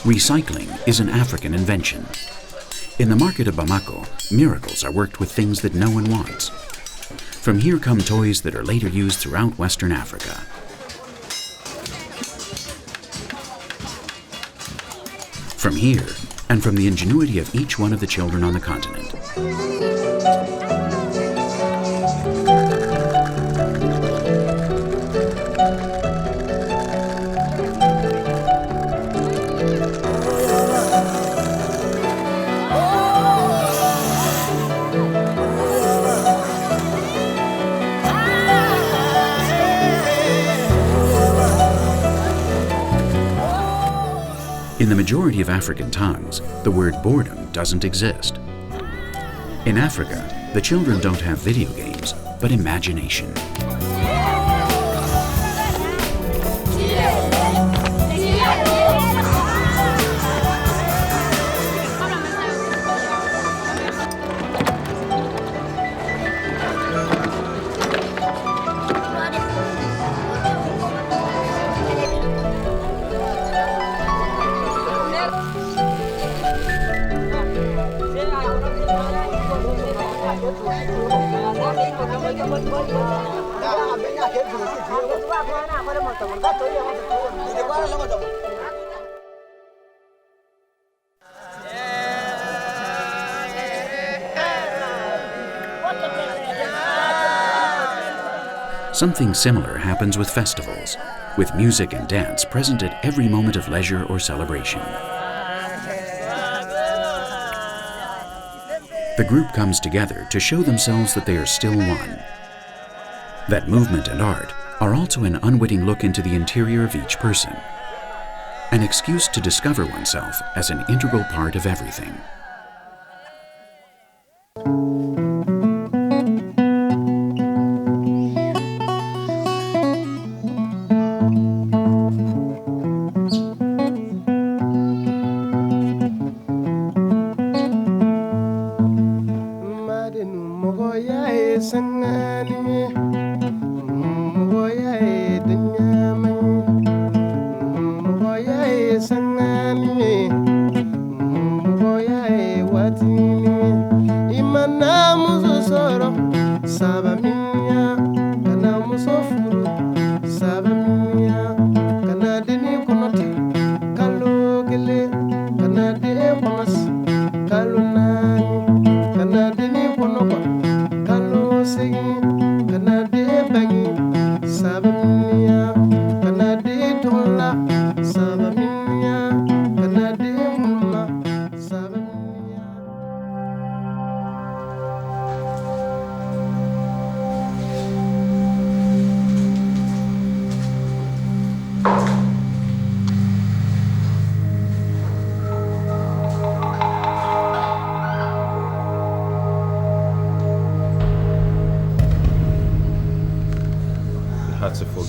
Recycling is an African invention. In the market of Bamako, miracles are worked with things that no one wants. From here come toys that are later used throughout Western Africa. From here, and from the ingenuity of each one of the children on the continent. In the majority of African tongues, the word boredom doesn't exist. In Africa, the children don't have video games, but imagination. Something similar happens with festivals, with music and dance present at every moment of leisure or celebration. The group comes together to show themselves that they are still one. That movement and art are also an unwitting look into the interior of each person, an excuse to discover oneself as an integral part of everything.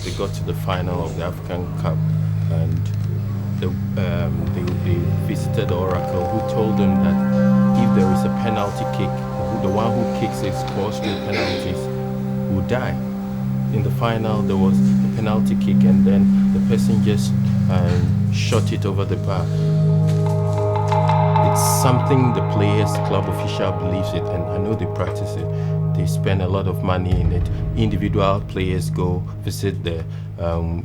They got to the final of the African Cup, and they visited the oracle, who told them that if there is a penalty kick, the one who kicks it, scores 3 penalties, will die. In the final, there was a penalty kick, and then the person just shot it over the bar. It's something the players' club official believes it, and I know they practice it. They spend a lot of money in it. Individual players go visit the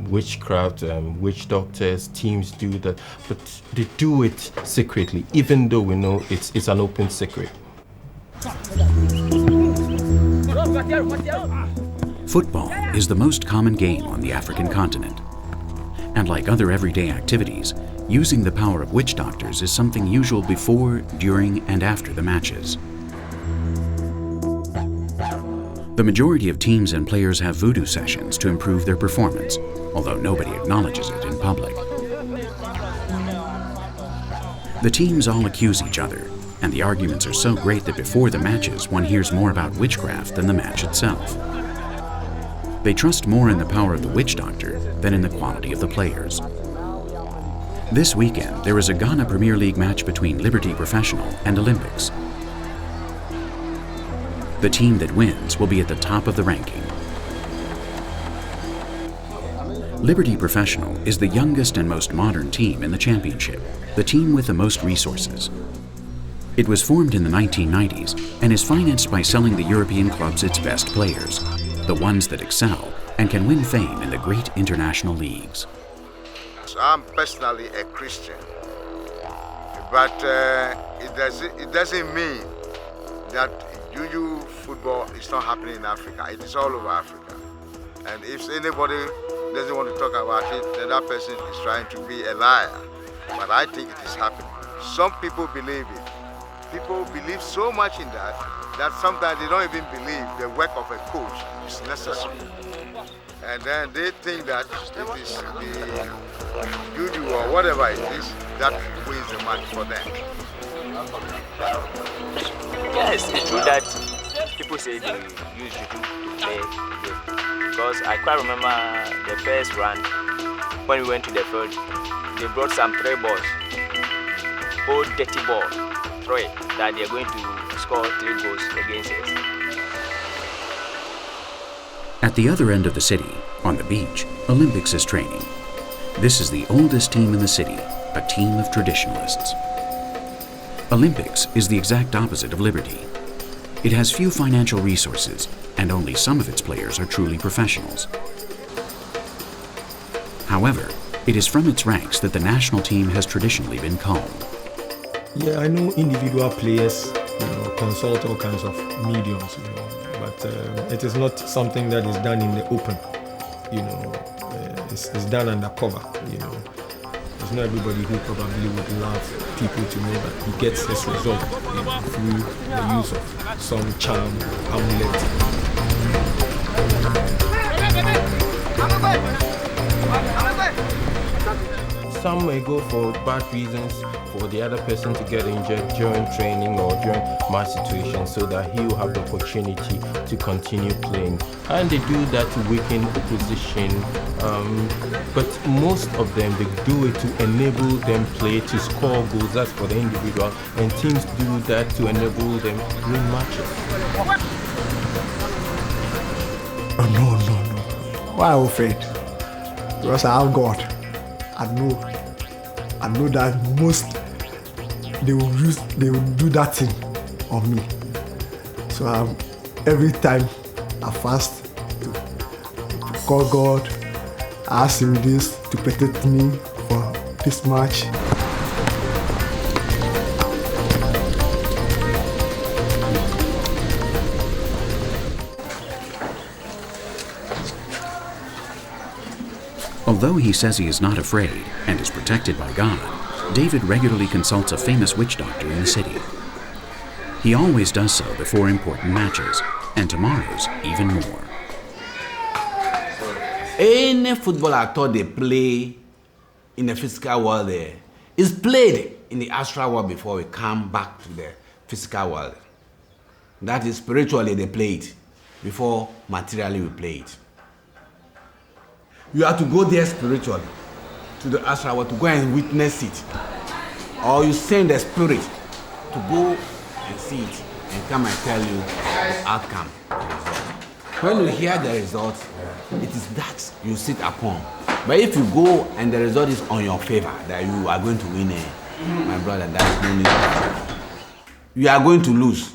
witchcraft, witch doctors, teams do that, but they do it secretly, even though we know it's an open secret. Football is the most common game on the African continent. And like other everyday activities, using the power of witch doctors is something usual before, during, and after the matches. The majority of teams and players have voodoo sessions to improve their performance, although nobody acknowledges it in public. The teams all accuse each other, and the arguments are so great that before the matches one hears more about witchcraft than the match itself. They trust more in the power of the witch doctor than in the quality of the players. This weekend, there is a Ghana Premier League match between Liberty Professional and Olympics. The team that wins will be at the top of the ranking. Liberty Professional is the youngest and most modern team in the championship, the team with the most resources. It was formed in the 1990s and is financed by selling the European clubs its best players, the ones that excel and can win fame in the great international leagues. So I'm personally a Christian, but it doesn't mean that juju football is not happening in Africa. It is all over Africa. And if anybody doesn't want to talk about it, then that person is trying to be a liar. But I think it is happening. Some people believe it. People believe so much in that sometimes they don't even believe the work of a coach is necessary. And then they think that it is the juju or whatever it is that wins the match for them. Yes, it's true that people say they use juju to play game. Because I quite remember the first round when we went to the field, they brought some 3 balls, old dirty ball, 3, that they are going to score 3 goals against us. At the other end of the city, on the beach, Olympics is training. This is the oldest team in the city, a team of traditionalists. Olympics is the exact opposite of Liberty. It has few financial resources, and only some of its players are truly professionals. However, it is from its ranks that the national team has traditionally been culled. Yeah, I know individual players, consult all kinds of mediums, but it is not something that is done in the open. It's done undercover. It's not everybody who probably would love people to know that he gets this result through the use of some charm, amulet. Some may go for bad reasons, for the other person to get injured during training or during match situations so that he will have the opportunity to continue playing. And they do that to weaken opposition, but most of them, they do it to enable them play, to score goals. That's for the individual, and teams do that to enable them win matches. Oh, no. Why are you afraid? Because I have God. I know that most they will do that thing on me. So every time I fast to call God, I ask Him this to protect me for this match. Although he says he is not afraid and is protected by God, David regularly consults a famous witch doctor in the city. He always does so before important matches, and tomorrow's even more. Any football I thought they play in the physical world there is played in the astral world before we come back to the physical world. That is, spiritually they play it before materially we play it. You have to go there spiritually, to the astral world, to go and witness it. Or you send the spirit to go and see it and come and tell you the outcome, the result. When you hear the result, it is that you sit upon. But if you go and the result is on your favor, that you are going to win, my brother, that is no need. You are going to lose.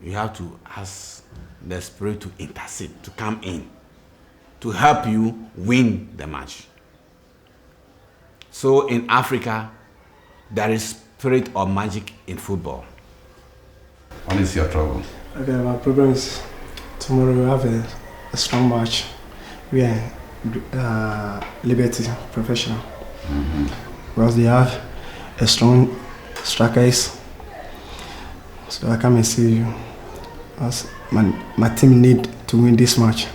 You have to ask the spirit to intercede, to come in, to help you win the match. So in Africa, there is spirit or magic in football. What is your trouble? Okay, my problem is tomorrow we have a strong match. We are Liberty Professional. Because they have a strong strikers. So I come and see you. As my team need to win this match.